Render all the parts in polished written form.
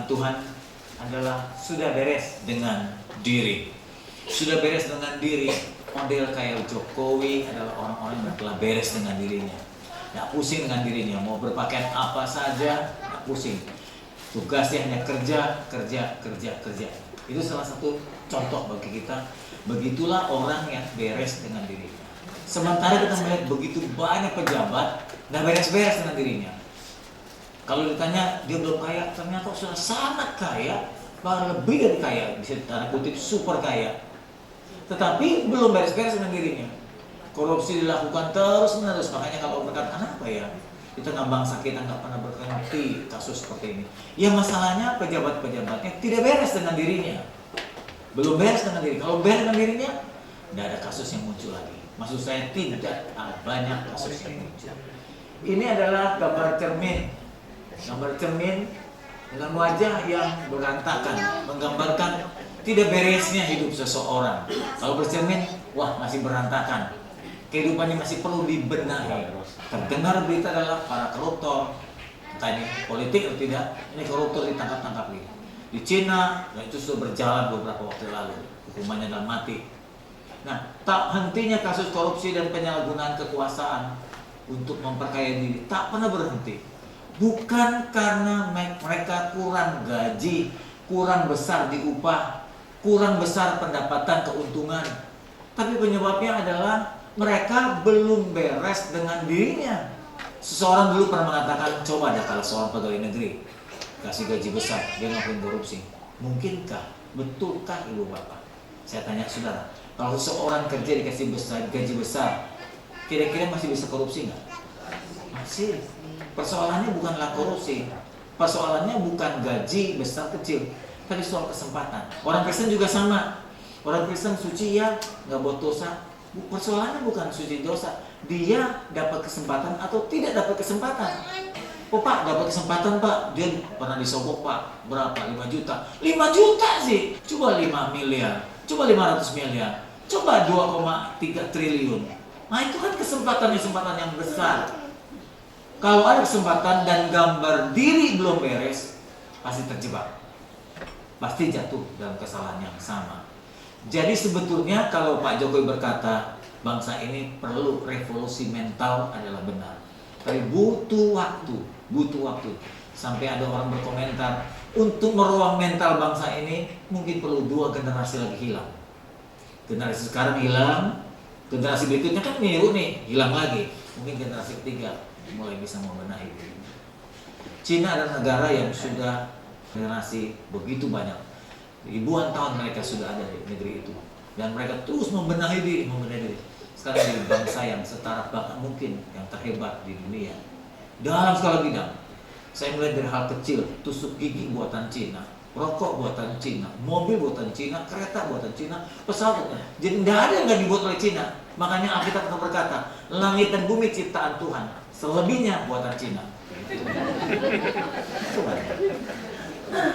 Tuhan adalah sudah beres dengan diri. Sudah beres dengan diri. Model kayak Jokowi adalah orang-orang yang telah beres dengan dirinya. Nggak pusing dengan dirinya, mau berpakaian apa saja, nggak pusing. Tugasnya hanya kerja. Itu salah satu contoh bagi kita. Begitulah orang yang beres dengan dirinya. Sementara kita melihat begitu banyak pejabat nggak beres-beres dengan dirinya. Kalau ditanya dia belum kaya, ternyata sudah sangat kaya, bahkan lebih dari kaya, bisa tanda kutip super kaya. Tetapi belum beres-beres dengan dirinya. Korupsi dilakukan terus-menerus. Makanya kalau berkata, kenapa ya di tengah bangsa kita nggak pernah berhenti kasus seperti ini? Ya masalahnya pejabat-pejabatnya tidak beres dengan dirinya. Belum beres dengan diri. Kalau beres dengan dirinya, tidak ada kasus yang muncul lagi. Maksud saya tidak banyak kasus yang muncul. Ini adalah gambar cermin. Gambar cermin dengan wajah yang berantakan, menggambarkan tidak beresnya hidup seseorang. Kalau bercermin, wah masih berantakan. Kehidupannya masih perlu dibenahi. Terdengar berita adalah para koruptor, entah ini politik atau tidak, ini koruptor ditangkap-tangkap gitu. Di Cina, dan itu sudah berjalan beberapa waktu lalu, hukumannya adalah mati. Nah, tak hentinya kasus korupsi dan penyalahgunaan kekuasaan untuk memperkaya diri tak pernah berhenti. Bukan karena mereka kurang gaji, kurang besar di upah, kurang besar pendapatan keuntungan, tapi penyebabnya adalah mereka belum beres dengan dirinya. Seseorang dulu pernah mengatakan, coba ada kalau seorang pegawai negeri kasih gaji besar, dia ngakuin korupsi. Mungkinkah? Betulkah ibu bapak? Saya tanya saudara, kalau seorang kerja dikasih gaji besar, kira-kira masih bisa korupsi nggak? Masih. Persoalannya bukanlah korupsi, persoalannya bukan gaji besar kecil, tapi soal kesempatan. Orang Kristen juga sama. Orang Kristen suci ya, nggak buat dosa. Persoalannya bukan suci dosa, dia dapat kesempatan atau tidak dapat kesempatan. Oh pak, dapat kesempatan pak, dia pernah disogok pak, berapa? 5 juta. 5 juta sih, coba 5 miliar, coba 500 miliar, coba 2,3 triliun. Nah itu kan kesempatan yang besar. Kalau ada kesempatan dan gambar diri belum beres, pasti terjebak. Pasti jatuh dalam kesalahan yang sama. Jadi sebetulnya kalau Pak Jokowi berkata bangsa ini perlu revolusi mental adalah benar. Tapi butuh waktu. Sampai ada orang berkomentar, untuk meruang mental bangsa ini mungkin perlu 2 generasi lagi hilang. Generasi sekarang hilang, generasi berikutnya kan niru nih, hilang lagi. Mungkin generasi ketiga mulai bisa membenahi diri. Cina adalah negara yang sudah generasi begitu banyak, ribuan tahun mereka sudah ada di negeri itu, dan mereka terus membenahi diri. Sekarang jadi bangsa yang setara, bahkan mungkin yang terhebat di dunia dalam segala bidang. Saya mulai dari hal kecil, tusuk gigi buatan Cina, rokok buatan Cina, mobil buatan Cina, kereta buatan Cina, pesawat. Jadi tidak ada yang nggak dibuat oleh Cina. Makanya Alkitab pernah berkata, langit dan bumi ciptaan Tuhan, selebihnya buatan Cina.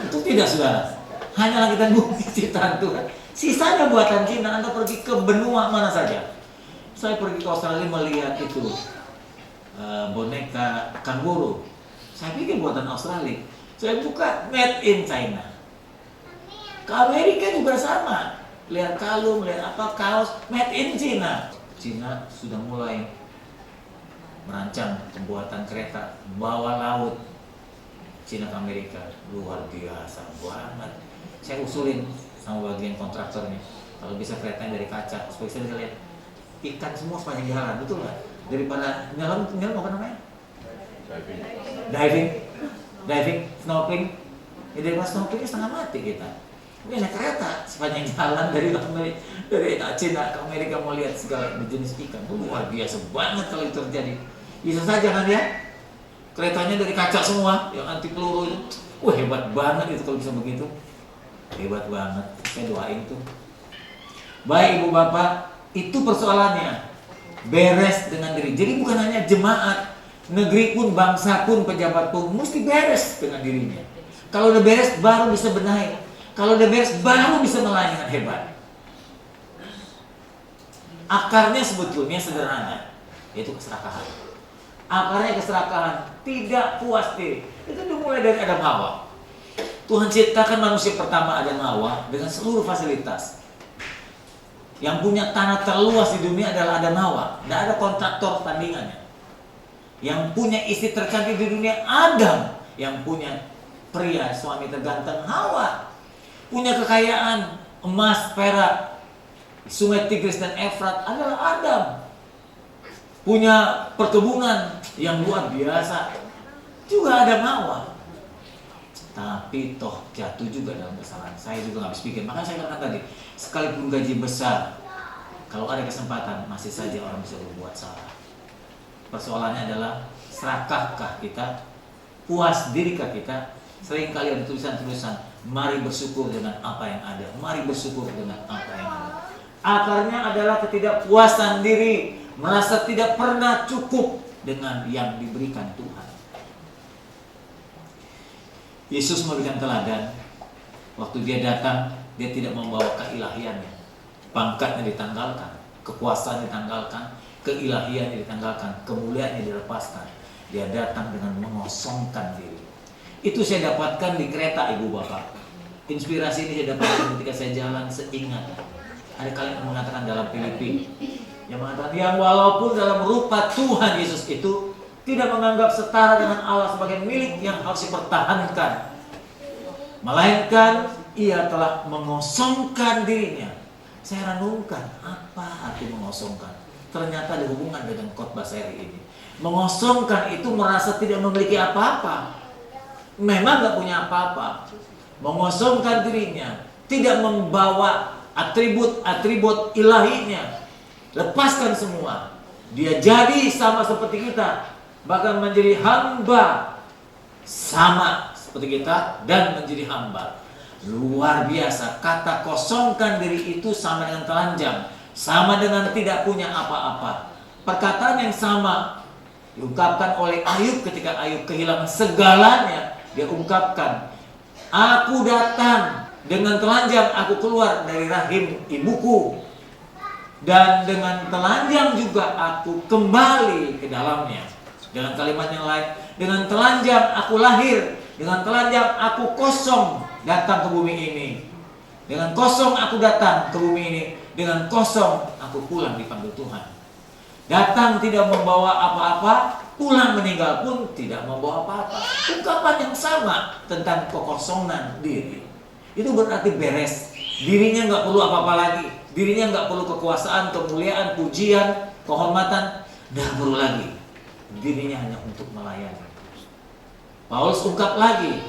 Itu tidak saudara, hanya langit dan bumi ciptaan Tuhan, sisanya buatan Cina. Anda pergi ke benua mana saja. Saya pergi ke Australia melihat itu boneka kanguru. Saya pikir buatan Australia. Saya buka made in China. Ke Amerika juga sama. Lihat kalung, lihat apa, kaos made in China. Cina sudah mulai merancang pembuatan kereta bawah laut Cina ke Amerika. Luar biasa banget. Saya usulin sama bagian kontraktornya, kalau bisa keretanya dari kaca, supaya saya bisa lihat ikan semua sepanjang jalan, betul nggak? Daripada nyelam apa namanya? Diving, snorkeling. Ya daripada snorkelingnya setengah mati kita. Ini naik kereta sepanjang jalan dari Cina ke Amerika mau lihat segala jenis ikan. Luar biasa banget kalau itu terjadi. Bisa saja kan ya? Keretanya dari kaca semua, yang anti peluru itu. Wah hebat banget itu kalau bisa begitu. Hebat banget. Saya doain tuh. Baik ibu bapak, itu persoalannya. Beres dengan diri. Jadi bukan hanya jemaat, negeri pun, bangsa pun, pejabat pun mesti beres dengan dirinya. Kalau udah beres baru bisa benahi. Kalau udah beres baru bisa melayani dengan hebat. Akarnya sebetulnya sederhana, yaitu keserakahan. Akarnya keserakahan, tidak puas diri. Itu dimulai dari Adam Hawa. Tuhan ciptakan manusia pertama Adam Hawa dengan seluruh fasilitas. Yang punya tanah terluas di dunia adalah Adam Hawa. Tidak ada kontraktor tandingannya. Yang punya istri tercantik di dunia Adam. Yang punya pria suami terganteng Hawa. Punya kekayaan emas, perak, sungai Tigris dan Efrat adalah Adam. Punya perkebunan yang luar biasa juga Adam Hawa. Tapi toh jatuh juga dalam kesalahan. Saya juga nggak habis pikir. Makanya saya katakan tadi, sekalipun gaji besar, kalau ada kesempatan masih saja orang bisa berbuat salah. Persoalannya adalah serakahkah kita, puas dirikah kita. Seringkali ada tulisan-tulisan, mari bersyukur dengan apa yang ada, mari bersyukur dengan apa yang ada. Akarnya adalah ketidakpuasan diri, merasa tidak pernah cukup dengan yang diberikan Tuhan. Yesus memberikan teladan. Waktu dia datang, dia tidak membawa keilahiannya. Pangkatnya ditanggalkan, kekuasaan ditanggalkan, keilahiannya ditanggalkan, kemuliaannya dilepaskan. Dia datang dengan mengosongkan diri. Itu saya dapatkan di kereta, Ibu Bapak. Inspirasi ini saya dapatkan ketika saya jalan seingat. Ada kalian yang mengatakan dalam Filipi, yang mengatakan yang walaupun dalam rupa Tuhan Yesus itu tidak menganggap setara dengan Allah sebagai milik yang harus dipertahankan, melainkan ia telah mengosongkan dirinya. Saya renungkan, apa arti mengosongkan? Ternyata ada hubungan dengan khotbah seri ini. Mengosongkan itu merasa tidak memiliki apa-apa. Memang gak punya apa-apa. Mengosongkan dirinya, tidak membawa atribut-atribut ilahinya. Lepaskan semua. Dia jadi sama seperti kita, bahkan menjadi hamba sama seperti kita dan menjadi hamba. Luar biasa. Kata kosongkan diri itu sama dengan telanjang, sama dengan tidak punya apa-apa. Perkataan yang sama diungkapkan oleh Ayub ketika Ayub kehilangan segalanya. Dia ungkapkan, aku datang dengan telanjang, aku keluar dari rahim ibuku, dan dengan telanjang juga aku kembali ke dalamnya. Dengan kalimat yang lain, dengan telanjang aku lahir, dengan telanjang aku kosong datang ke bumi ini, dengan kosong aku datang ke bumi ini, dengan kosong aku pulang dipanggil Tuhan. Datang tidak membawa apa-apa, pulang meninggal pun tidak membawa apa-apa. Ungkapan yang sama tentang kekosongan diri. Itu berarti beres. Dirinya nggak perlu apa-apa lagi. Dirinya nggak perlu kekuasaan, kemuliaan, pujian, kehormatan. Nggak perlu lagi. Dirinya hanya untuk melayani. Paulus ungkap lagi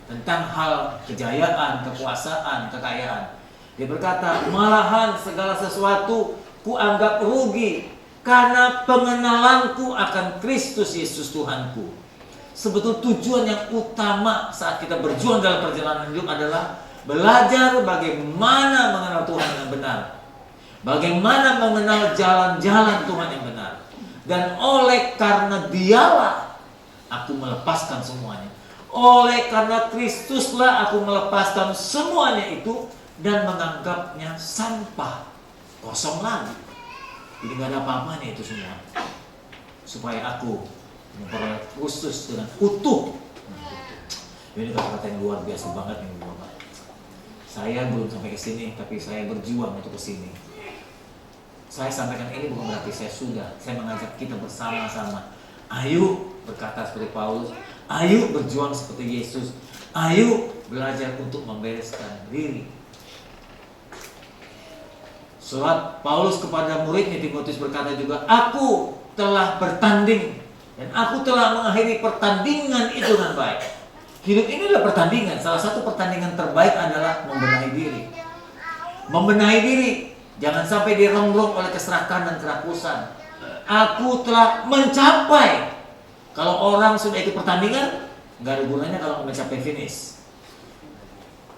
tentang hal kejayaan, kekuasaan, kekayaan. Dia berkata, malahan segala sesuatu kuanggap rugi karena pengenalanku akan Kristus Yesus Tuhanku. Sebetulnya tujuan yang utama saat kita berjuang dalam perjalanan hidup adalah belajar bagaimana mengenal Tuhan yang benar, bagaimana mengenal jalan-jalan Tuhan yang benar. Dan oleh karena Dialah aku melepaskan semuanya. Oleh karena Kristuslah aku melepaskan semuanya itu dan menganggapnya sampah, kosong lagi. Jadi gak ada apa-apanya itu semua, supaya aku memperoleh Kristus dengan utuh. Ini kata-kata yang luar biasa banget nih Bapak. Saya belum sampai ke sini, tapi saya berjuang untuk ke sini. Saya sampaikan ini bukan berarti saya sudah. Saya mengajak kita bersama-sama. Ayo berkata seperti Paulus, ayo berjuang seperti Yesus, ayo belajar untuk membereskan diri. Surat Paulus kepada muridnya Timotius berkata juga, aku telah bertanding dan aku telah mengakhiri pertandingan itu dengan baik. Hidup ini adalah pertandingan. Salah satu pertandingan terbaik adalah membenahi diri. Membenahi diri, jangan sampai dirongrong oleh keserakahan dan kerakusan. Aku telah mencapai. Kalau orang sudah ikut pertandingan, nggak ada gunanya kalau mencapai finish.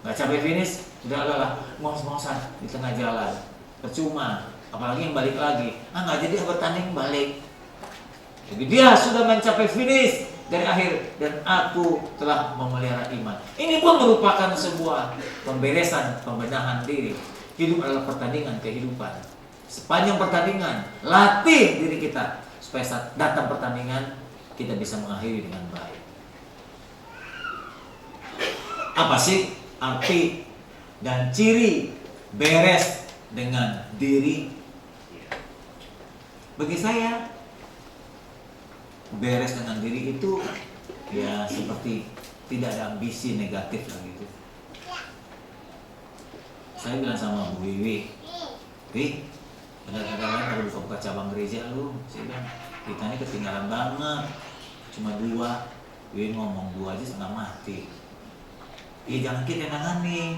Nggak capai finish, sudah lah, ngos-ngosan di tengah jalan. Percuma, apalagi yang balik lagi. Nggak jadi bertanding balik. Jadi dia sudah mencapai finish dari akhir dan aku telah memelihara iman. Ini pun merupakan sebuah pemberesan, pembenahan diri. Hidup adalah pertandingan kehidupan. Sepanjang pertandingan, latih diri kita supaya saat datang pertandingan kita bisa mengakhiri dengan baik. Apa sih arti dan ciri beres dengan diri? Bagi saya, beres dengan diri itu ya seperti tidak ada ambisi negatif lah gitu. Saya bilang sama Bu Wiwi, kadang-kadang kalau buka-buka cabang gereja lu, saya bilang kita ini ketinggalan banget, cuma 2. Wiwi ngomong 2 aja setengah mati. Jangan kita yang nangani,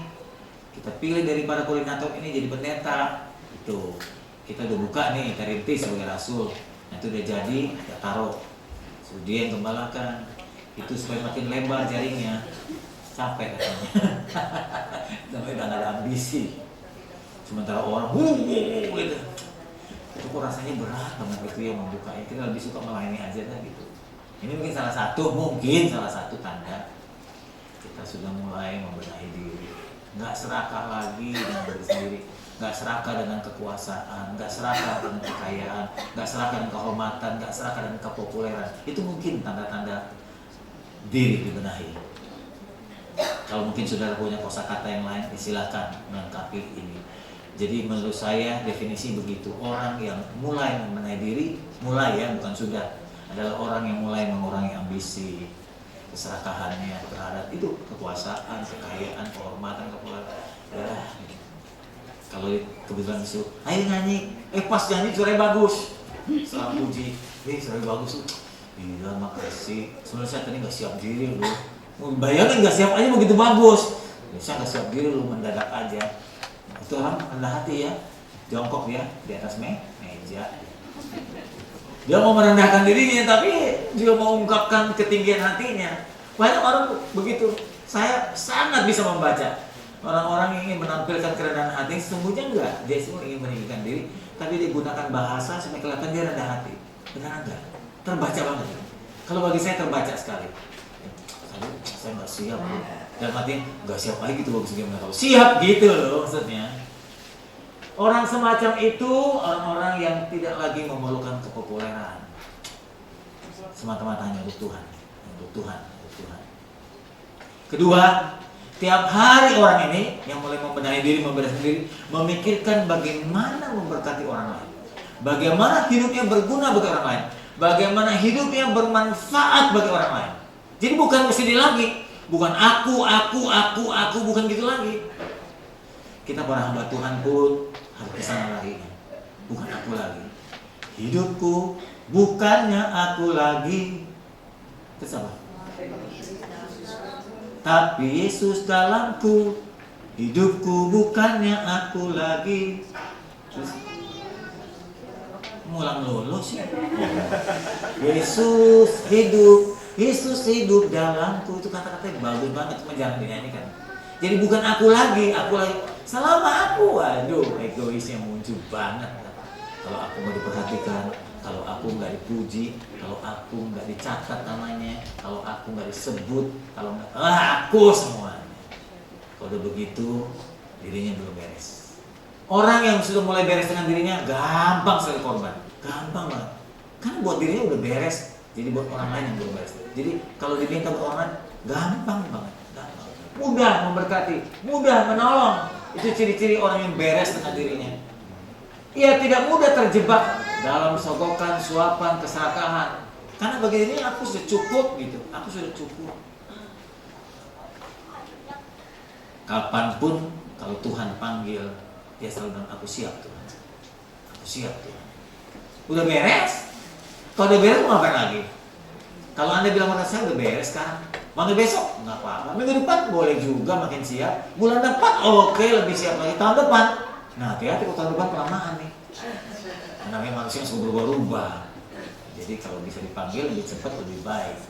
kita pilih daripada koordinator ini jadi pendeta. Itu kita udah buka nih, kita rintis sebagai rasul. Nah itu udah jadi, kita taruh. So, dia yang gembalakan. Itu supaya makin lebar jaringnya. Capek katanya. Sampai udah gak ada ambisi. Sementara orang gitu. Itu kok rasanya berat banget itu yang membukanya. Kita lebih suka melayani aja dah gitu. Ini mungkin salah satu tanda kita sudah mulai membenahi diri. Nggak serakah lagi dengan diri sendiri, nggak serakah dengan kekuasaan, nggak serakah dengan kekayaan, nggak serakah dengan kehormatan, nggak serakah dengan kepopuleran. Itu mungkin tanda-tanda diri dibenahi. Kalau mungkin saudara punya kosakata yang lain, silakan melengkapi ini. Jadi menurut saya definisi begitu, orang yang mulai membenahi diri, mulai ya bukan sudah, adalah orang yang mulai mengurangi ambisi, keserakahannya terhadap itu kekuasaan, kekayaan, kehormatan, kepopuleran. Ya, kalau kebetulan disuruh, ayo nyanyi, pas nyanyi suaranya bagus, setelah puji, suaranya bagus, iya makasih. Sebenarnya saya tadi nggak siap diri loh, bayangin nggak siap aja begitu bagus. Saya nggak siap diri loh, mendadak aja. Itu orang rendah hati ya, jongkok dia di atas meja. Dia mau merendahkan dirinya, tapi juga mau mengungkapkan ketinggian hatinya. Banyak orang begitu. Saya sangat bisa membaca. Orang-orang yang ingin menampilkan kerendahan hati, sesungguhnya enggak. Dia semua ingin meninggikan diri, tapi dia gunakan bahasa supaya kelihatan dia rendah hati. Benar enggak? Terbaca banget. Kalau bagi saya terbaca sekali. Saya nggak siap. Dan hati nggak siap aja gitu bagus gimana kalau siap gitu loh maksudnya. Orang semacam itu orang-orang yang tidak lagi memerlukan kepopuleran, semata-mata hanya untuk Tuhan, untuk Tuhan. Kedua, tiap hari orang ini yang mulai membenahi diri, membereskan diri, memikirkan bagaimana memberkati orang lain, bagaimana hidupnya berguna bagi orang lain, bagaimana hidupnya bermanfaat bagi orang lain. Jadi bukan kesini lagi, bukan aku, bukan gitu lagi. Kita para hamba Tuhan pun harus kesana lagi, bukan aku lagi. Hidupku bukannya aku lagi, terus apa? Tapi Yesus dalamku, hidupku bukannya aku lagi. Terus ngulang lulu sih. Yesus hidup dalamku, itu kata-kata yang bagus banget, cuma jangan dinyanyikan. Jadi bukan aku lagi. Selama aku, waduh, egoisnya muncul banget. Kalau aku nggak diperhatikan, kalau aku nggak dipuji, kalau aku nggak dicatat namanya, kalau aku nggak disebut, kalau nggak, aku semuanya. Kalau udah begitu, dirinya belum beres. Orang yang sudah mulai beres dengan dirinya, gampang sekali korban, gampang banget. Karena buat dirinya udah beres, jadi buat orang lain yang belum beres. Jadi kalau diminta buat orang lain, gampang banget. Mudah memberkati, mudah menolong. Itu ciri-ciri orang yang beres dengan dirinya. Ia tidak mudah terjebak dalam sogokan, suapan, keserakahan. Karena bagi dirinya aku sudah cukup gitu. Aku sudah cukup. Kapanpun kalau Tuhan panggil, dia selalu bilang, aku siap Tuhan. Aku siap Tuhan. Udah beres? Kalau udah beres mau ngapain lagi? Kalau Anda bilang sama saya udah beres sekarang, manggil besok nggak apa-apa. Minggu depan boleh juga makin siap. Bulan depan oke, lebih siap lagi. Tahun depan, nah hati-hati kalau tahun depan kelamaan nih. Namanya manusia yang suka berubah-ubah. Jadi kalau bisa dipanggil lebih cepat lebih baik.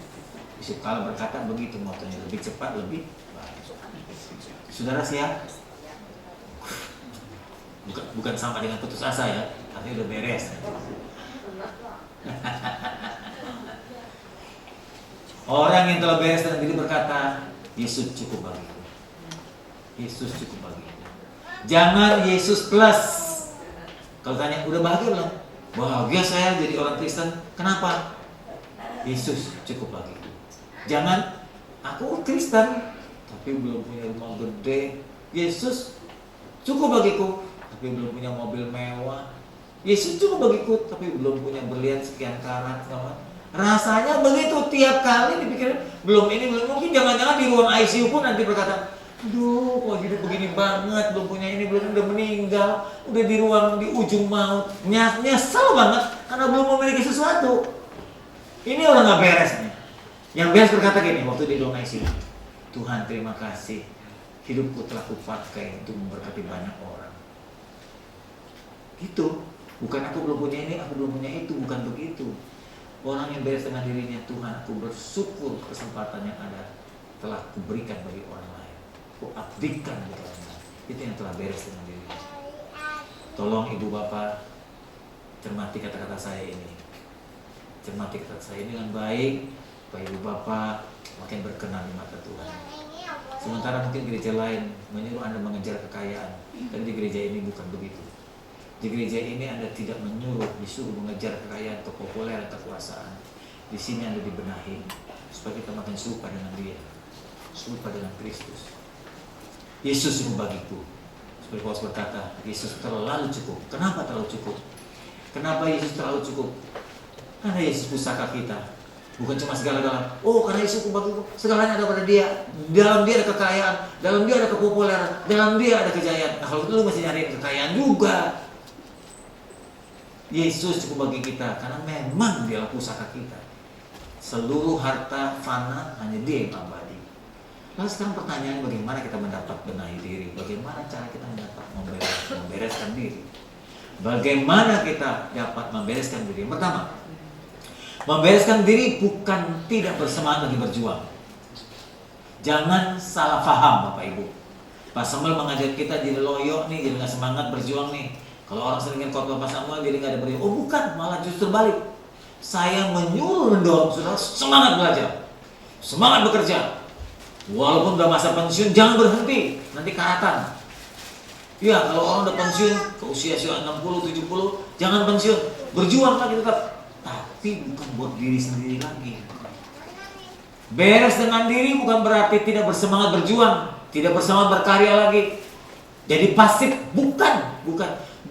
Yusuf Kala berkata begitu motonya, lebih cepat lebih baik. Saudara siap? Bukan sama dengan putus asa ya, artinya udah beres. Orang yang telah beres dengan diri berkata, Yesus cukup bagiku. Yesus cukup bagiku. Jangan Yesus plus. Kalau tanya, udah bahagia belum? Bahagia saya jadi orang Kristen. Kenapa? Yesus cukup bagiku. Jangan, aku Kristen, tapi belum punya rumah gede. Yesus, cukup bagiku, tapi belum punya mobil mewah. Yesus cukup bagiku, tapi belum punya berlian sekian karat. Rasanya begitu tiap kali dipikirin, belum ini, belum, mungkin jangan-jangan di ruang ICU pun nanti berkata, aduh kok hidup begini banget, belum punya ini, belum, udah meninggal, udah di ujung maut, nyesel banget karena belum memiliki sesuatu. Ini orang gak beres nih. Yang beres berkata gini waktu di ruang ICU, Tuhan terima kasih, hidupku telah kupakai untuk memberkati banyak orang. Gitu. Bukan aku belum punya ini, aku belum punya itu, bukan begitu. Orang yang beres dengan dirinya, Tuhan aku bersyukur kesempatan yang ada telah kuberikan bagi orang lain, kuabdikan bagi orang lain. Itu yang telah beres dengan dirinya. Tolong ibu bapak cermati kata-kata saya ini. Cermati kata saya ini dengan baik, supaya ibu bapak makin berkenan di mata Tuhan. Sementara mungkin gereja lain menyuruh Anda mengejar kekayaan, tapi di gereja ini bukan begitu. Di gereja ini Anda tidak disuruh mengejar kekayaan, kepopuleran, kekuasaan. Di sini Anda dibenahi supaya kita makin serupa dengan Dia, serupa dengan Kristus. Yesus cukup bagiku. Seperti Paulus berkata, Yesus terlalu cukup. Kenapa terlalu cukup? Kenapa Yesus terlalu cukup? Karena Yesus pusaka kita. Bukan cuma segala-galanya. Oh, karena Yesus cukup bagiku, segalanya ada pada Dia. Dalam Dia ada kekayaan, dalam Dia ada kepopuleran, dalam Dia ada kejayaan. Nah, kalau itu lu mesti nyari kekayaan juga. Yesus cukup bagi kita karena memang Dia pusaka kita. Seluruh harta fana, hanya Dia yang abadi. Lalu sekarang pertanyaan, bagaimana kita mendapat benahi diri? Bagaimana cara kita mendapat membereskan diri? Bagaimana kita dapat membereskan diri? Yang pertama, membereskan diri bukan tidak bersemangat lagi berjuang. Jangan salah paham Bapak Ibu. Pak Samuel mengajar kita jadi loyo nih, jadi gak semangat berjuang nih. Kalau orang seringin khotbah Pak Samuel jadi gak ada berjuang. Oh bukan, malah justru balik. Saya menyuruh mendorong saudara semangat belajar, semangat bekerja. Walaupun udah masa pensiun, jangan berhenti, nanti karatan. Ya kalau orang udah pensiun ke usia 60, 70, jangan pensiun, berjuang lagi tetap. Tapi bukan buat diri sendiri lagi. Beres dengan diri bukan berarti tidak bersemangat berjuang, tidak bersemangat berkarya lagi. Jadi pasif, bukan.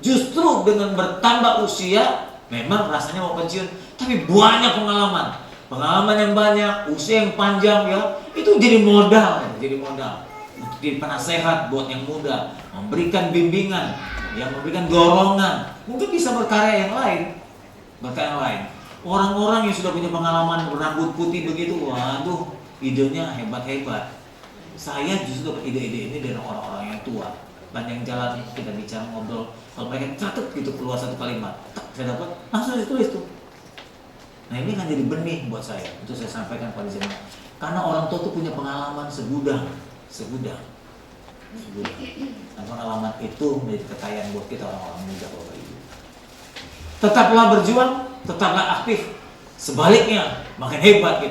Justru dengan bertambah usia, memang rasanya mau pensiun, tapi banyak pengalaman yang banyak, usia yang panjang ya, itu jadi modal untuk jadi penasehat buat yang muda, memberikan bimbingan, yang memberikan dorongan, mungkin bisa berkarya yang lain. Orang-orang yang sudah punya pengalaman berambut putih begitu, waduh, idenya hebat-hebat. Saya justru dapat ide-ide ini dari orang-orang yang tua. Banyak jalan kita bicara ngobrol, kalau mereka catat gitu keluar satu kalimat, saya dapat langsung ditulis tuh. Nah ini kan jadi benih buat saya, itu saya sampaikan pada jemaat. Karena orang tua tuh punya pengalaman segudang. Dan pengalaman itu menjadi kekayaan buat kita orang-orang muda Bapak Ibu. Tetaplah berjuang, tetaplah aktif. Sebaliknya makin hebat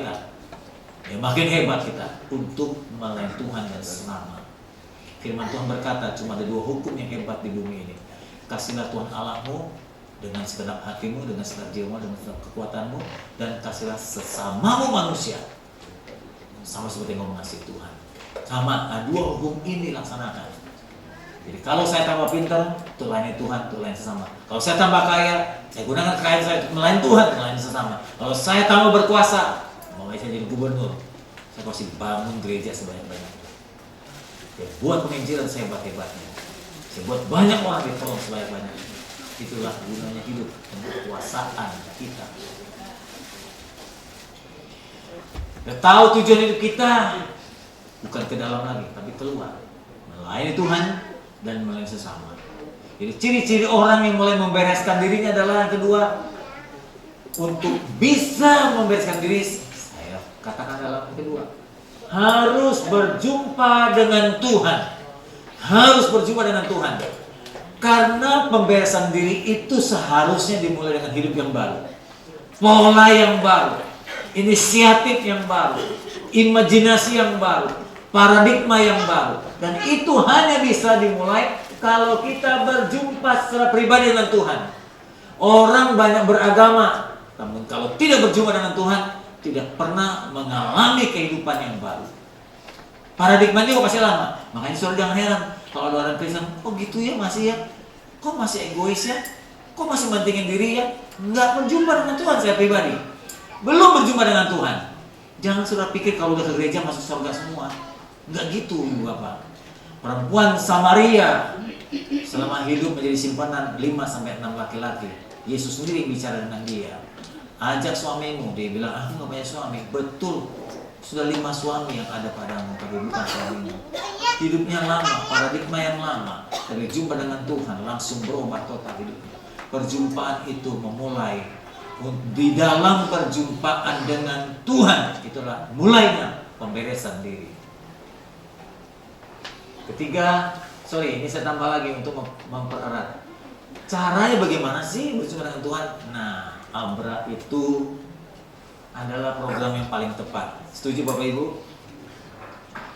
kita untuk melayani Tuhan dan sesama. Firman Tuhan berkata, cuma ada 2 hukum yang hebat di bumi ini. Kasihlah Tuhan Allahmu dengan segenap hatimu, dengan segenap jiwamu, dengan segenap kekuatanmu, dan kasihlah sesamamu manusia sama seperti yang mengasihi Tuhan. Sama, 2 hukum ini laksanakan. Jadi kalau saya tambah pintar, melayani Tuhan, melayani sesama. Kalau saya tambah kaya, saya gunakan kekayaan saya untuk melayani Tuhan, melayani sesama. Kalau saya tambah berkuasa, mau saya jadi gubernur, saya pasti bangun gereja sebanyak-banyaknya. Ya, buat penginjilan sehebat-hebatnya. Saya buat banyak orang ditolong sebanyak-banyaknya. Itulah gunanya hidup dan kekuasaan kita. Kita tahu tujuan hidup kita bukan ke dalam lagi, tapi keluar, melayani Tuhan dan melayani sesama. Jadi ciri-ciri orang yang mulai membereskan dirinya adalah yang kedua, untuk bisa membereskan diri, saya katakan dalam yang kedua, harus berjumpa dengan Tuhan. Karena pemberesan diri itu seharusnya dimulai dengan hidup yang baru, pola yang baru, inisiatif yang baru, imajinasi yang baru, paradigma yang baru. Dan itu hanya bisa dimulai kalau kita berjumpa secara pribadi dengan Tuhan. Orang banyak beragama, namun kalau tidak berjumpa dengan Tuhan, tidak pernah mengalami kehidupan yang baru. Paradigma juga pasti lama. Makanya saudara jangan heran kalau ada orang Kristen, oh gitu ya masih ya, kok masih egois ya, kok masih mentingin diri ya, nggak berjumpa dengan Tuhan. Saya pribadi belum berjumpa dengan Tuhan. Jangan saudara pikir kalau udah ke gereja masuk surga semua, nggak gitu ibu bapak. Perempuan Samaria selama hidup menjadi simpanan 5-6 laki-laki. Yesus sendiri bicara dengan dia, ajak suamimu. Dia bilang, aku nggak punya suami. Betul, sudah 5 suami yang ada padamu, tapi bukan suamimu. Hidupnya lama, paradigma yang lama. Dari jumpa dengan Tuhan langsung berubah total hidupnya. Perjumpaan itu memulai di dalam perjumpaan dengan Tuhan. Itulah mulainya pemberesan diri. Ketiga, ini saya tambah lagi untuk mempererat. Caranya bagaimana sih berjumpa dengan Tuhan? Nah, Abra itu adalah program yang paling tepat. Setuju Bapak Ibu?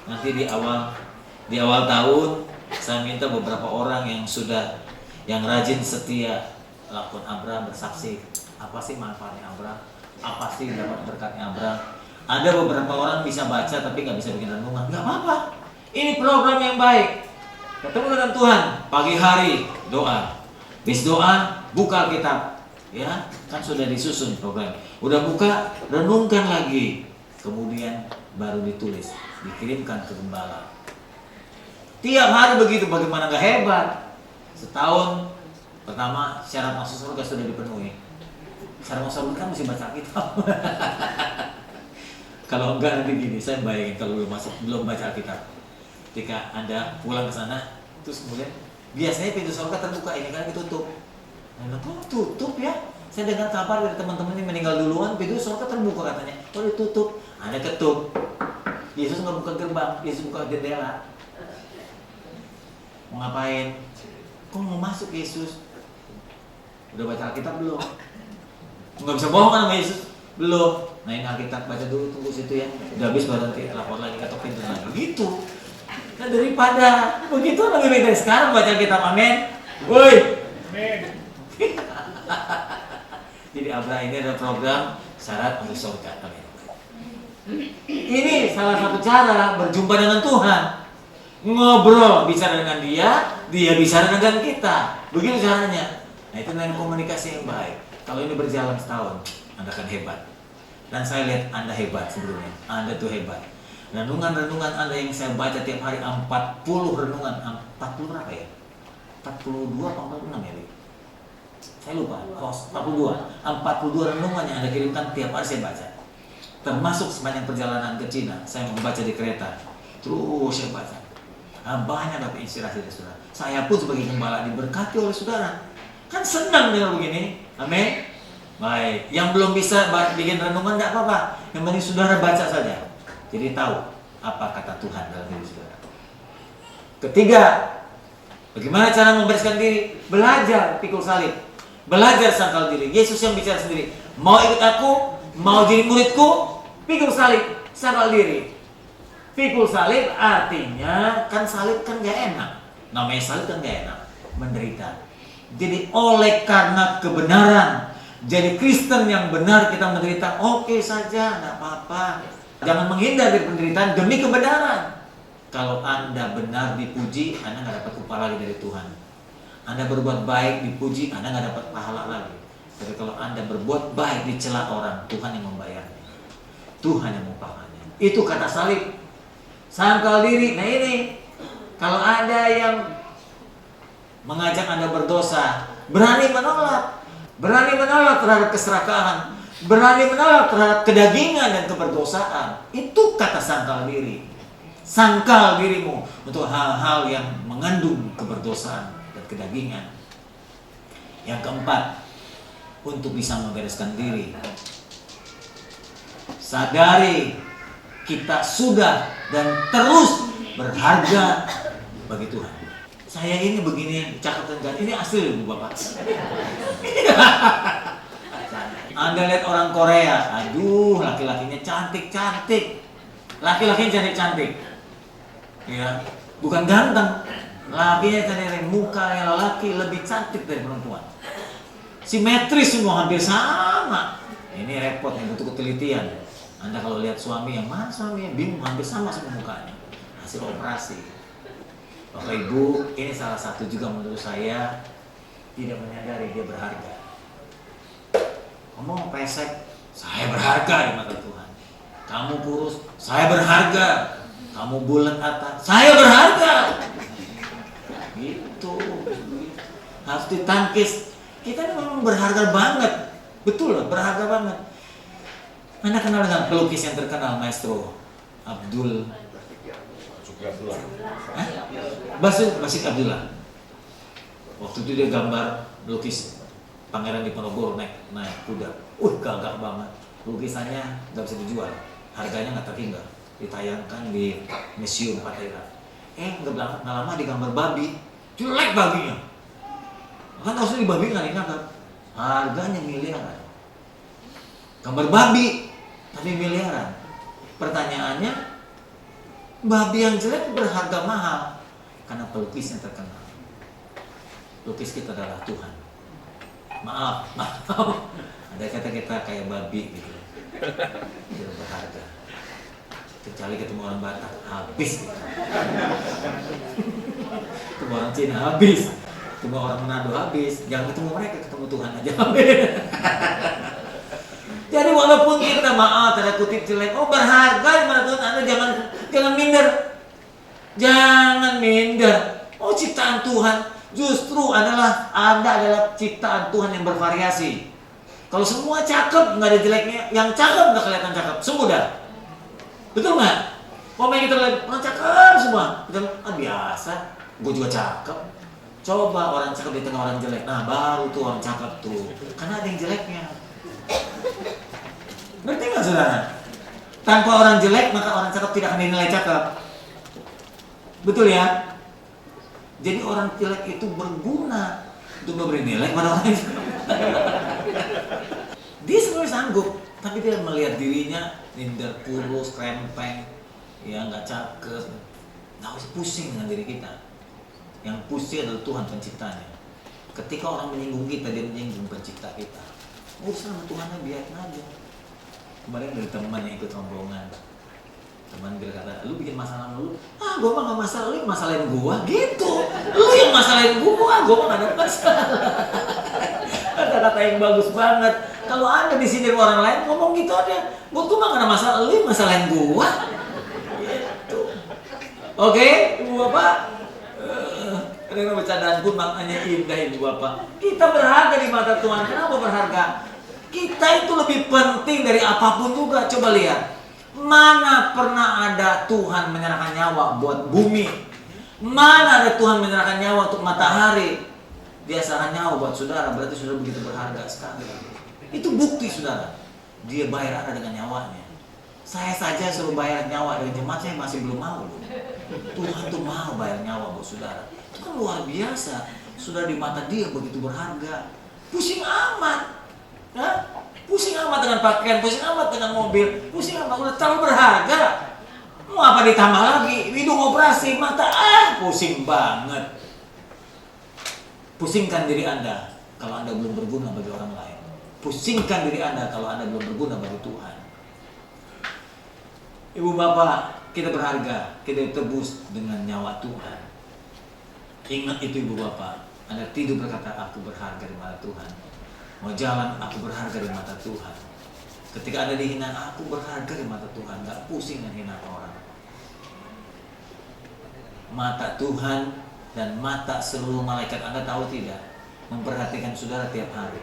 Nanti di awal tahun saya minta beberapa orang yang rajin setia lakukan Abra bersaksi. Apa sih manfaatnya Abra? Apa sih dapat berkatnya Abra? Ada beberapa orang bisa baca tapi nggak bisa bikin renungan. Nggak apa-apa. Ini program yang baik. Ketemu dengan Tuhan pagi hari doa. Habis doa buka Alkitab. Ya, kan sudah disusun program. Udah buka, renungkan lagi. Kemudian baru ditulis, dikirimkan ke gembala. Tiap hari begitu, bagaimana gak hebat? Setahun pertama syarat masuk surga sudah dipenuhi. Syarat masuk surga kan mesti baca Alkitab. Kalau enggak nanti gini, saya bayangin kalau belum baca Alkitab. Ketika Anda pulang ke sana, terus kemudian biasanya pintu surga terbuka, ini kan ditutup. Nah, kok tutup ya? Saya dengar kabar dari teman-teman yang meninggal duluan, pintu surga terbuka katanya. Oh ditutup, Anda ketuk. Yesus nggak buka gerbang, Yesus buka jendela. Mau ngapain? Kok mau masuk Yesus? Udah baca Alkitab belum? Nggak bisa bohong kan sama Yesus? Belum. Nah ini Alkitab, baca dulu, tunggu situ ya. Udah habis baru nanti lapor lagi, ketok pintu lagi. Gitu. Nah daripada begitu lebih baik dari sekarang baca Alkitab, amin. Woi. Amin. Jadi Abra ini adalah program syarat masuk surga. Amin. Ini salah satu cara berjumpa dengan Tuhan. Ngobrol, bicara dengan dia bicara dengan kita. Begitu caranya. Nah itu dengan komunikasi yang baik. Kalau ini berjalan setahun, Anda akan hebat. Dan saya lihat Anda hebat sebelumnya. Anda tuh hebat. Renungan-renungan Anda yang saya baca tiap hari 40 renungan. 40 berapa ya? 42 atau 46 ya? Saya lupa. 42 renungan yang Anda kirimkan tiap hari saya baca. Termasuk sepanjang perjalanan ke Cina. Saya membaca di kereta. Terus saya baca. Banyak dapat inspirasi dari saudara. Saya pun sebagai gembala diberkati oleh saudara. Kan senang dengar begini. Amin. Baik. Yang belum bisa bikin renungan tidak apa-apa. Yang penting saudara baca saja. Jadi tahu apa kata Tuhan dalam diri saudara. Ketiga, bagaimana cara membereskan diri? Belajar pikul salib. Belajar sangkal diri. Yesus yang bicara sendiri. Mau ikut aku? Mau jadi muridku? Pikul salib, sangkal diri. Pikul salib artinya kan salib kan gak enak. Namanya salib kan gak enak. Menderita. Jadi oleh karena kebenaran, jadi Kristen yang benar kita menderita, oke saja, gak apa-apa. Jangan menghindar dari penderitaan demi kebenaran. Kalau Anda benar dipuji, Anda gak dapat upah lagi dari Tuhan. Anda berbuat baik dipuji, Anda gak dapat pahala lagi. Tapi kalau Anda berbuat baik dicela orang, Tuhan yang membayarnya. Tuhan yang mengumpahkannya. Itu kata salib. Sangkal diri. Nah ini, kalau ada yang mengajak Anda berdosa, berani menolak. Berani menolak terhadap keserakahan. Berani menolak terhadap kedagingan dan keberdosaan. Itu kata sangkal diri. Sangkal dirimu untuk hal-hal yang mengandung keberdosaan dan kedagingan. Yang keempat, untuk bisa membereskan diri, sadari kita sudah dan terus berharga bagi Tuhan. Saya ini begini catatan kan, ini asli Bu Bapak. Anda lihat orang Korea, aduh laki-lakinya cantik-cantik. Laki-lakinya cantik-cantik. Ya, bukan ganteng. Lakinya cantik, mukanya lelaki lebih cantik dari perempuan. Simetris semua, hampir sama. Ini repot, yang butuh ketelitian. Anda kalau lihat suami yang mana suaminya bingung, hampir sama semua mukanya. hasil operasi. Bapak Ibu, ini salah satu juga menurut saya tidak menyadari dia berharga. Kamu pesek, saya berharga di mata Tuhan. Kamu kurus, saya berharga. Kamu bulat atas, saya berharga. Gitu. Harus ditangkis. Kita ini memang berharga banget. Betul loh, berharga banget. Anda kenal dengan pelukis yang terkenal, Maestro Abdul Basit Abdullah. Waktu itu dia gambar melukis Pangeran Diponegoro naik kuda. Gagah banget. Lukisannya nggak bisa dijual, harganya nggak terhingga. Ditayangkan di Museum Patera. Nggak lama digambar babi, jelek babinya. Kan harusnya di babi nggak dianggap, harganya miliaran. Gambar babi, tapi miliaran. Pertanyaannya, babi yang jelek berharga mahal karena pelukisnya terkenal. Pelukis kita adalah Tuhan. Maaf. Ada kata kita kayak babi gitu, tidak berharga. Kecuali ketemu orang Batak, habis gitu. Ketemu orang Cina, habis. Ketemu orang Manado, habis. Jangan ketemu mereka, ketemu Tuhan aja. Jadi walaupun kita maaf, tanda kutip jelek, berharga di mana Tuhan, Anda jangan minder. Jangan minder. Ciptaan Tuhan. Justru Anda adalah ciptaan Tuhan yang bervariasi. Kalau semua cakep, nggak ada jeleknya. Yang cakep nggak kelihatan cakep, semua dah. Betul nggak? Kalau kita lihat orang cakep semua, kita biasa. Gue juga cakep. Coba orang cakep di tengah orang jelek. Nah baru tuh orang cakep tuh. Karena ada yang jeleknya. Ngerti nggak saudara? Tanpa orang jelek maka orang cakep tidak akan dinilai cakep. Betul ya? Jadi orang jelek itu berguna untuk memberi nilai pada orang jelek. Dia sebenarnya sanggup, tapi dia melihat dirinya minder, kurus, krempeng, ya nggak cakep. Nggak usah pusing dengan diri kita. Yang pusing adalah Tuhan penciptanya. Ketika orang menyinggung kita, dia menyinggung pencipta kita. Sama Tuhannya biarin aja. Kemarin dari teman yang ikut rombongan, teman dia kata, lu bikin masalah lu, gue mah gak masalah, lu yang masalahin gue, gitu. Lu yang masalahin gue mah gak ada masalah. Kata-kata yang bagus banget. Kalau Anda disindir orang lain, ngomong gitu aja, gue tuh mah gak ada masalah, lu yang masalahin gue. Gitu. Oke, Ibu Bapak. Dengan bercandaan pun maknanya indah, Ibu Bapak. Kita berharga di mata Tuhan. Kenapa berharga? Kita itu lebih penting dari apapun juga. Coba lihat, mana pernah ada Tuhan menyerahkan nyawa buat bumi? Mana ada Tuhan menyerahkan nyawa untuk matahari? Dia serahkan nyawa buat saudara, berarti saudara begitu berharga sekali. Itu bukti saudara. Dia bayar Anda dengan nyawanya. Saya saja suruh bayar nyawa dari jemaat, saya masih belum mau. Tuhan tuh mau bayar nyawa buat saudara. Itu kan luar biasa. Saudara di mata dia begitu berharga. Pusing amat. Pusing amat dengan pakaian, pusing amat dengan mobil, pusing amat, udah terlalu berharga. Mau apa ditambah lagi? Hidung operasi, mata pusing banget. Pusingkan diri Anda kalau Anda belum berguna bagi orang lain. Pusingkan diri Anda kalau Anda belum berguna bagi Tuhan. Ibu Bapak, kita berharga, kita ditebus dengan nyawa Tuhan. Ingat itu Ibu Bapak. Anda tidur berkata, aku berharga di mata Tuhan. Mau jalan, aku berharga di mata Tuhan. Ketika Anda dihina, aku berharga di mata Tuhan. Gak pusing dengan hina orang. Mata Tuhan dan mata seluruh malaikat, Anda tahu tidak? Memperhatikan saudara tiap hari.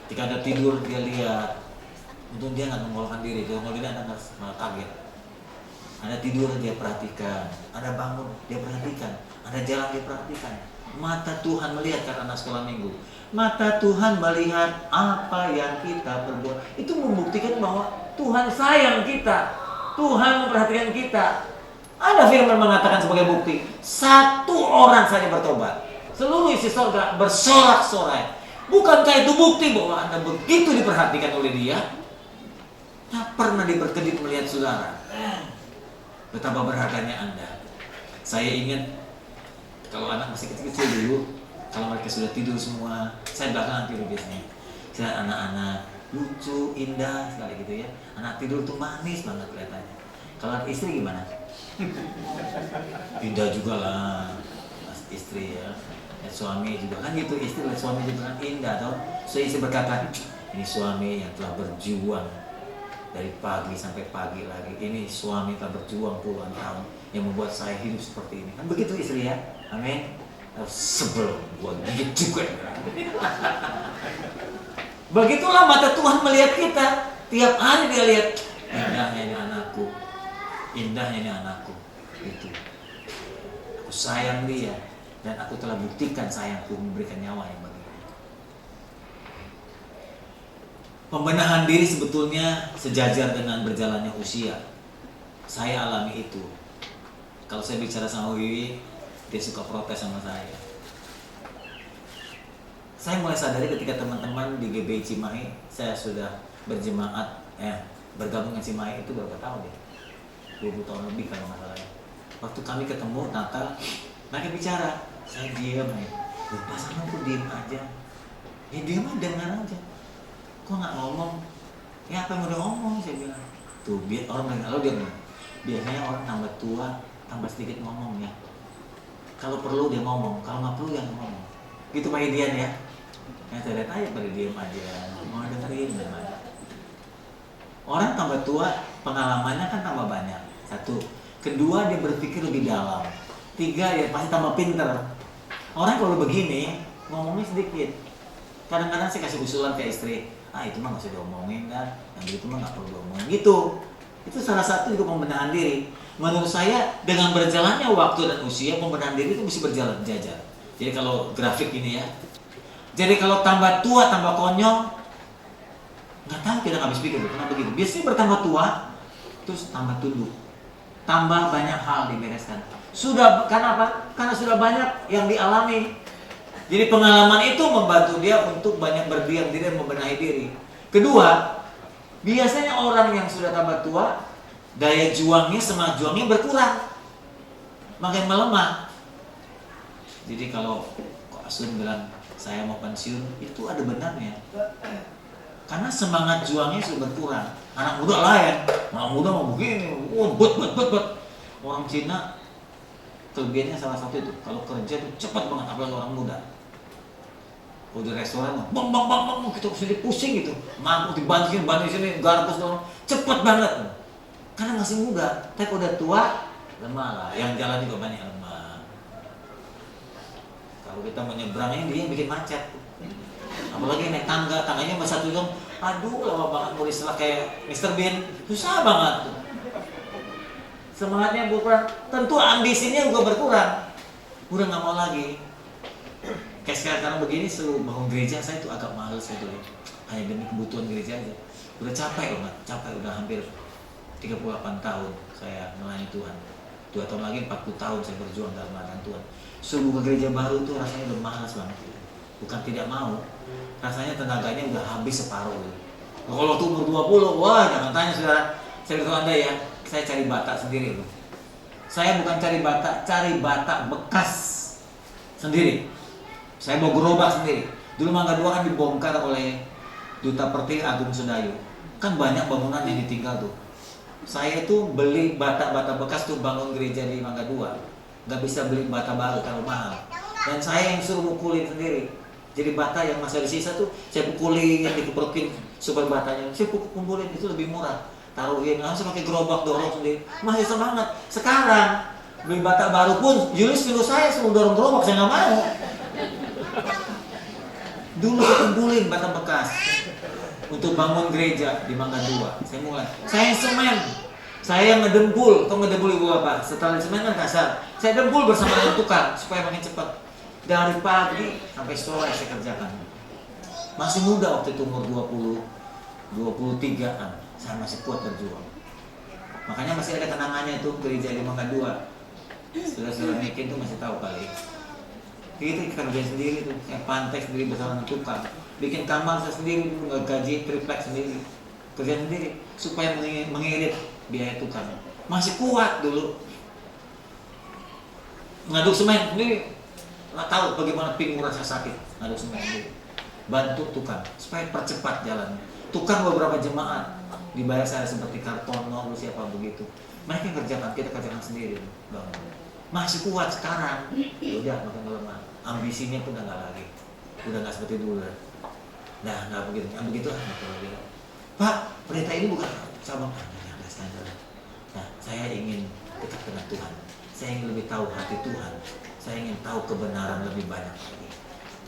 Ketika Anda tidur, dia lihat. Untung dia gak menggolkan diri. Kalau nongol diri, Anda malah kaget. Anda tidur, dia perhatikan. Anda bangun, dia perhatikan. Anda jalan, dia perhatikan. Mata Tuhan melihat kata anak sekolah minggu. Mata Tuhan melihat apa yang kita perbuat. Itu membuktikan bahwa Tuhan sayang kita. Tuhan memperhatikan kita. Ada firman mengatakan sebagai bukti, 1 orang saja bertobat, seluruh isi surga bersorak-sorai. Bukankah itu bukti bahwa Anda begitu diperhatikan oleh Dia? Tak pernah diberkedip melihat saudara. Betapa berharganya Anda. Saya ingat kalau anak masih kecil-kecil dulu, kalau mereka sudah tidur semua, saya belakangan tidur biasanya. Saya anak-anak lucu, indah sekali gitu ya. Anak tidur tuh manis banget kelihatannya. Kalau istri gimana? Indah juga lah istri ya. Dan suami juga kan gitu, istri dan suami juga kan indah toh. So istri berkata, ini suami yang telah berjuang dari pagi sampai pagi lagi. Ini suami telah berjuang puluhan tahun yang membuat saya hidup seperti ini. Kan begitu istri ya. Amin. Sebelum gua gigit juga. Begitulah mata Tuhan melihat kita. Tiap hari dia lihat, indahnya ini anakku, indahnya ini anakku. Itu. Aku sayang dia dan aku telah buktikan sayangku memberikan nyawa yang baginya. Pembenahan diri sebetulnya sejajar dengan berjalannya usia. Saya alami itu. Kalau saya bicara sama Wiwi, dia suka protes sama saya. Saya mulai sadari ketika teman-teman di GBI Cimahi, saya sudah berjemaat, bergabung dengan Cimahi itu berapa tahun ya? 20 tahun lebih kalau nggak salah. Waktu kami ketemu Natal, mereka bicara, saya diam ya. Lupa sama aku diam aja. Ya diam aja, dengar aja. Kok nggak ngomong? Ya apa yang udah ngomong, saya bilang. Tuh, biar orang bilang, kalau dia bilang, biasanya orang tambah tua, tambah sedikit ngomong ya. Kalau perlu dia ngomong, kalau nggak perlu jangan ngomong. Gitu Pak Idian ya. Yang saya lihat aja pada diam aja, mau dengerin gimana. Orang tambah tua, pengalamannya kan tambah banyak. Satu. Kedua, dia berpikir lebih dalam. Tiga, dia pasti tambah pinter. Orang kalau begini, ngomongnya sedikit. Kadang-kadang saya kasih usulan ke istri, itu mah gak usah diomongin kan, yang gitu mah gak perlu diomongin gitu. Itu salah satu juga pembenahan diri. Menurut saya, dengan berjalannya waktu dan usia, pembenahan diri itu mesti berjalan jajar. Jadi kalau grafik ini ya, jadi kalau tambah tua, tambah konyol, nggak tahu kita nggak habis pikir kenapa begitu. Biasanya bertambah tua, terus tambah tunduk, tambah banyak hal dibereskan. Sudah karena apa? Karena sudah banyak yang dialami. Jadi pengalaman itu membantu dia untuk banyak berdiam diri dan membenahi diri. Kedua, biasanya orang yang sudah tambah tua, daya juangnya, semangat juangnya berkurang, makin melemah. Jadi kalau Kok Asun bilang saya mau pensiun, itu ada benarnya. Karena semangat juangnya sudah berkurang. Anak muda lain, anak muda mau begini, bet. Orang Cina kelebihannya salah satu itu, kalau kerja itu cepat banget, apalagi orang muda. Kalau di restoran, bang, kita sini pusing gitu, mampu dibantu sini, garbus dong, cepat banget. Karena masih muda, tapi udah tua, lemah lah. Yang jalan juga banyak lemah. Kalau kita menyeberangnya dia yang bikin macet. Apalagi naik tangganya masih satu dong. Aduh, lama banget mau istilah kayak Mr. Bean, susah banget tuh. Semangatnya berkurang, tentu ambisinya juga berkurang. Udah nggak mau lagi. Kayak sekarang begini, suruh bangun gereja saya tuh agak males gitu loh. Hanya demi kebutuhan gereja aja. Udah capek banget, udah hampir 38 tahun saya melayani Tuhan. 2 tahun lagi 40 tahun saya berjuang dalam melayani Tuhan. Suruh ke gereja baru tuh rasanya udah malas banget. Bukan tidak mau, rasanya tenaganya udah habis separuh. Kalau waktu umur 20, wah jangan tanya saudara. Saya beritahu Anda ya, saya cari bata sendiri loh. Saya bukan cari bata bekas sendiri. Saya mau gerobak sendiri. Dulu Mangga 2 kan dibongkar oleh Duta Pertiwi Agung Sedayu. Kan banyak bangunan yang ditinggal tuh. Saya tuh beli bata bekas tuh bangun gereja di Mangga 2. Gak bisa beli bata baru kalau mahal. Dan saya yang suruh mukulin sendiri. Jadi bata yang masih ada sisa tuh saya pukulin, dikeprokin supaya batanya saya kumpulin, itu lebih murah. Taruhin, langsung pakai gerobak dorong sendiri. Masih semangat. Sekarang beli bata baru pun Julius nyuruh saya suruh dorong gerobak, saya nggak mau. Dulu saya kumpulin bata bekas untuk bangun gereja di Mangga 2. Saya mulai. Saya semen. Saya ngedempul. Tahu ngedempul ibu apa? Setelah semen kan kasar. Saya dempul bersama dengan tukang supaya makin cepat. Dari pagi sampai sore saya kerjakan. Masih muda waktu itu, umur 23-an. Saya masih kuat berjuang. Makanya masih ada kenangannya itu gereja di Mangga 2. Saudara-saudara Mikin tuh masih tahu kali. Itu kita kerja sendiri tuh, kayak pantek sendiri bersama dengan tukang. Bikin kamar saya sendiri, gaji triplex sendiri. Kerja sendiri supaya mengirit biaya tukang. Masih kuat dulu. Ngaduk semen ini nggak tahu bagaimana pinggung rasa sakit ngaduk semen dulu. Bantu tukang supaya percepat jalannya. Tukang beberapa jemaat dibayar saya seperti Kartono, siapa begitu. Mereka kerjakan, kita kerjakan sendiri. Bang. Masih kuat sekarang. Ya udah makin melemah. Ambisinya pun udah nggak lagi. Udah nggak seperti dulu. Nah, nggak begitu. Yang begitu lagi. Pak, perintah ini bukan sama. Nah, saya ingin dekat dengan Tuhan. Saya ingin lebih tahu hati Tuhan. Saya ingin tahu kebenaran lebih banyak lagi.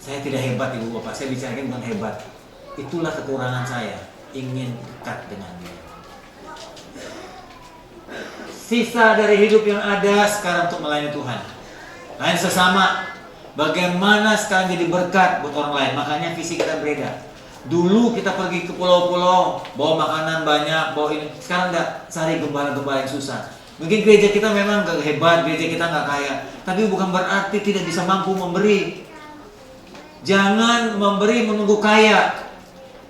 Saya tidak hebat Ibu Bapak. Saya bicarakan bukan hebat. Itulah kekurangan saya. Ingin dekat dengan Dia. Sisa dari hidup yang ada sekarang untuk melayani Tuhan. Lain sesama. Bagaimana sekarang jadi berkat buat orang lain. Makanya visi kita berbeda. Dulu kita pergi ke pulau-pulau, bawa makanan banyak, bawa ini. Sekarang enggak, cari gembala-gembala yang susah. Mungkin gereja kita memang gak hebat, gereja kita gak kaya. Tapi bukan berarti tidak bisa mampu memberi. Jangan memberi menunggu kaya.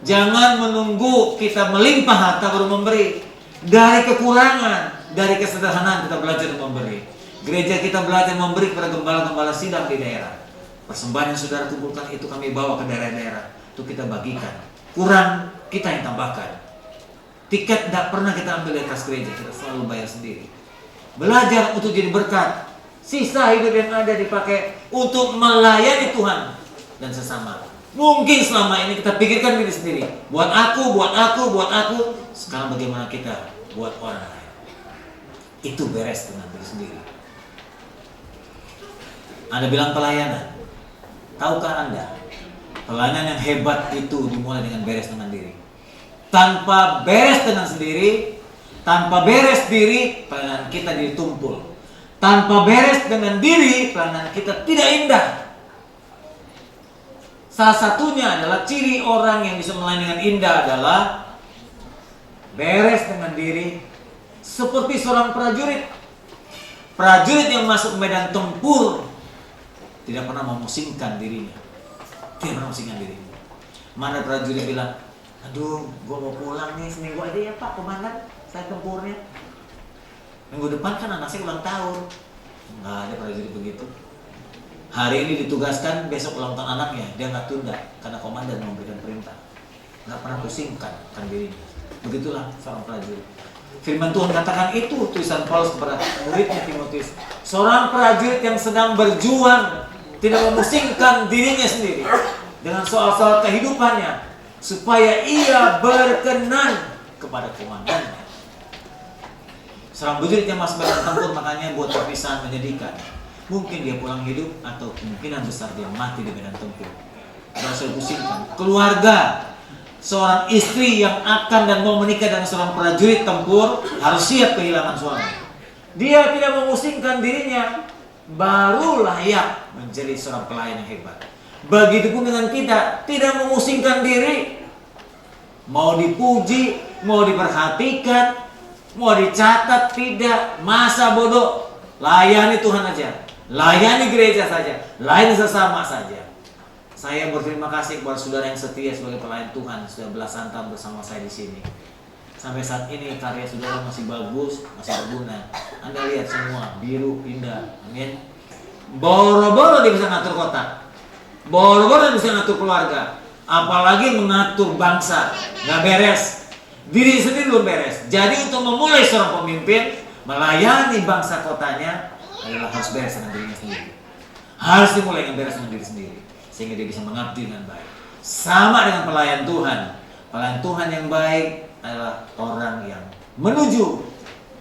Jangan menunggu kita melimpah harta baru memberi. Dari kekurangan, dari kesederhanaan kita belajar memberi. Gereja kita belajar memberi kepada gembala-gembala sidang di daerah. Persembahan yang saudara kumpulkan itu kami bawa ke daerah-daerah. Itu kita bagikan. Kurang, kita yang tambahkan. Tiket tidak pernah kita ambil dari kas gereja. Kita selalu bayar sendiri. Belajar untuk jadi berkat. Sisa hidup yang ada dipakai untuk melayani Tuhan dan sesama. Mungkin selama ini kita pikirkan diri sendiri. Buat aku, buat aku, buat aku. Sekarang bagaimana kita buat orang lain. Itu beres dengan diri sendiri. Anda bilang pelayanan. Tahukah Anda? Pelayanan yang hebat itu dimulai dengan beres dengan diri. Tanpa beres dengan sendiri, tanpa beres diri, pelayanan kita ditumpul. Tanpa beres dengan diri, pelayanan kita tidak indah. Salah satunya adalah ciri orang yang bisa melayani dengan indah adalah beres dengan diri, seperti seorang prajurit. Prajurit yang masuk medan tempur tidak pernah memusingkan dirinya. Tidak pernah memusingkan dirinya. Mana prajurit bilang, aduh, gue mau pulang nih seminggu aja ya Pak Komandan, saya tempurnya. Minggu depan kan anak saya ulang tahun. Nggak ada prajurit begitu. Hari ini ditugaskan, besok ulang tahun anaknya, dia nggak tunda karena komandan memberikan perintah. Nggak pernah pusingkan kan dirinya. Begitulah seorang prajurit. Firman Tuhan katakan itu tulisan Paulus kepada muridnya Timotius. Seorang prajurit yang sedang berjuang, tidak memusingkan dirinya sendiri dengan soal-soal kehidupannya, supaya ia berkenan kepada komandannya. Seorang prajurit yang masuk medan tempur makanya buat perpisahan menyedihkan. Mungkin dia pulang hidup atau kemungkinan besar dia mati di medan tempur. Tidak usah pusingkan. Keluarga, seorang istri yang akan dan mau menikah dengan seorang prajurit tempur harus siap kehilangan suami. Dia tidak memusingkan dirinya, baru layak menjadi seorang pelayan yang hebat. Begitupun dengan kita, tidak memusingkan diri. Mau dipuji, mau diperhatikan, mau dicatat, tidak. Masa bodoh. Layani Tuhan aja. Layani gereja saja. Layani sesama saja. Saya berterima kasih kepada saudara yang setia sebagai pelayan Tuhan. Sudah belasan tahun bersama saya di sini. Sampai saat ini karya saudara masih bagus, masih berguna. Anda lihat semua, biru, indah. Amin. Boro-boro dia bisa ngatur kota. Boro-boro dia bisa ngatur keluarga. Apalagi mengatur bangsa. Gak beres. Diri sendiri belum beres. Jadi untuk memulai seorang pemimpin, melayani bangsa kotanya adalah harus beres dengan dirinya sendiri. Harus dimulai dengan beres dengan diri sendiri. Sehingga dia bisa mengabdi dengan baik. Sama dengan pelayan Tuhan. Pelayan Tuhan yang baik adalah orang yang menuju,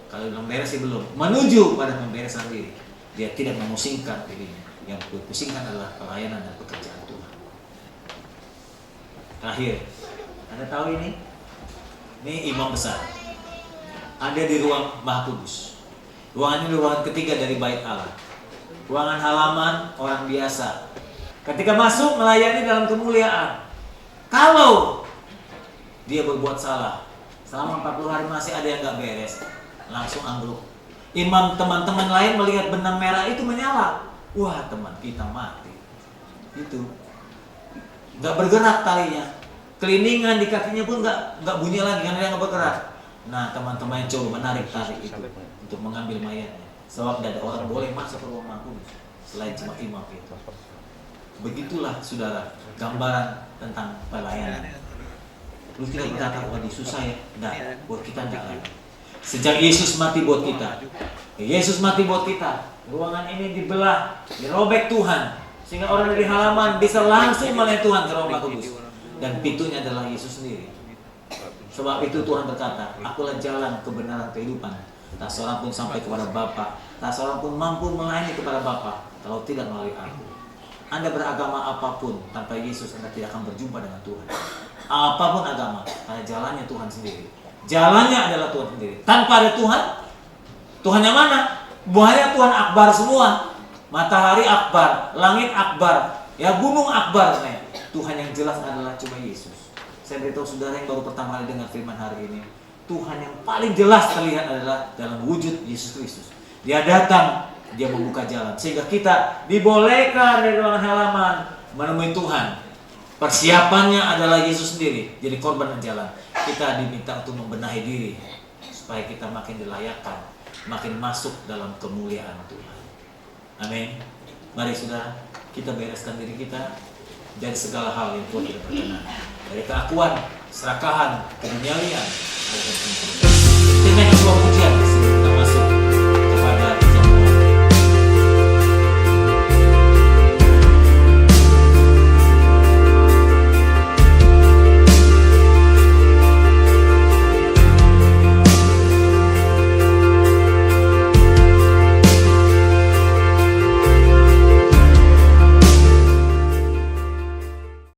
kalau belum beres sih belum, menuju pada pemberesan diri. Dia tidak memusingkan dirinya. Yang dipusingkan adalah pelayanan dan pekerjaan Tuhan. Terakhir, Anda tahu ini? Ini imam besar. Ada di ruang Maha Kudus. Ruangan ini ruangan ketiga dari Bait Allah. Ruangan halaman orang biasa. Ketika masuk melayani dalam kemuliaan. Kalau dia berbuat salah, selama 40 hari masih ada yang gak beres, langsung ambruk. Imam teman-teman lain melihat benang merah itu menyala. Wah, teman kita mati. Itu gak bergerak talinya. Keliningan di kakinya pun gak bunyi lagi karena dia gak bergerak. Nah, teman-teman coba menarik-tarik itu untuk mengambil mayatnya. Sebab tidak ada orang boleh masuk ke ruang Maha Kudus selain cuma imam itu. Begitulah saudara, gambaran tentang pelayanan. Lu tidak berkata, wah susah ya. Nah, buat kita tidak lagi. Sejak Yesus mati buat kita, Yesus mati buat kita, ruangan ini dibelah, dirobek Tuhan, sehingga orang dari halaman bisa langsung melihat Tuhan ke Roh Kudus. Dan pintunya adalah Yesus sendiri. Sebab itu Tuhan berkata, akulah jalan, kebenaran, kehidupan. Tak seorang pun sampai kepada Bapa, tak seorang pun mampu melayani kepada Bapa kalau tidak melalui aku. Anda beragama apapun, tanpa Yesus Anda tidak akan berjumpa dengan Tuhan. Apapun agama, karena jalannya Tuhan sendiri. Jalannya adalah Tuhan sendiri. Tanpa ada Tuhan, Tuhan yang mana? Buahnya Tuhan akbar semua. Matahari akbar, langit akbar, ya gunung akbar. Tuhan yang jelas adalah cuma Yesus. Saya beritahu saudara yang baru pertama kali dengar firman hari ini, Tuhan yang paling jelas terlihat adalah dalam wujud Yesus Kristus. Dia datang, dia membuka jalan, sehingga kita dibolehkan dari ruangan halaman menemui Tuhan. Persiapannya adalah Yesus sendiri, jadi korban dan jalan. Kita diminta untuk membenahi diri, supaya kita makin dilayakkan, makin masuk dalam kemuliaan Tuhan. Amin. Mari saudara, kita bereskan diri kita dari segala hal yang Tuhan tidak berkenan, dari keakuan, serakahan, keduniawian. Dengan sebuah pujian.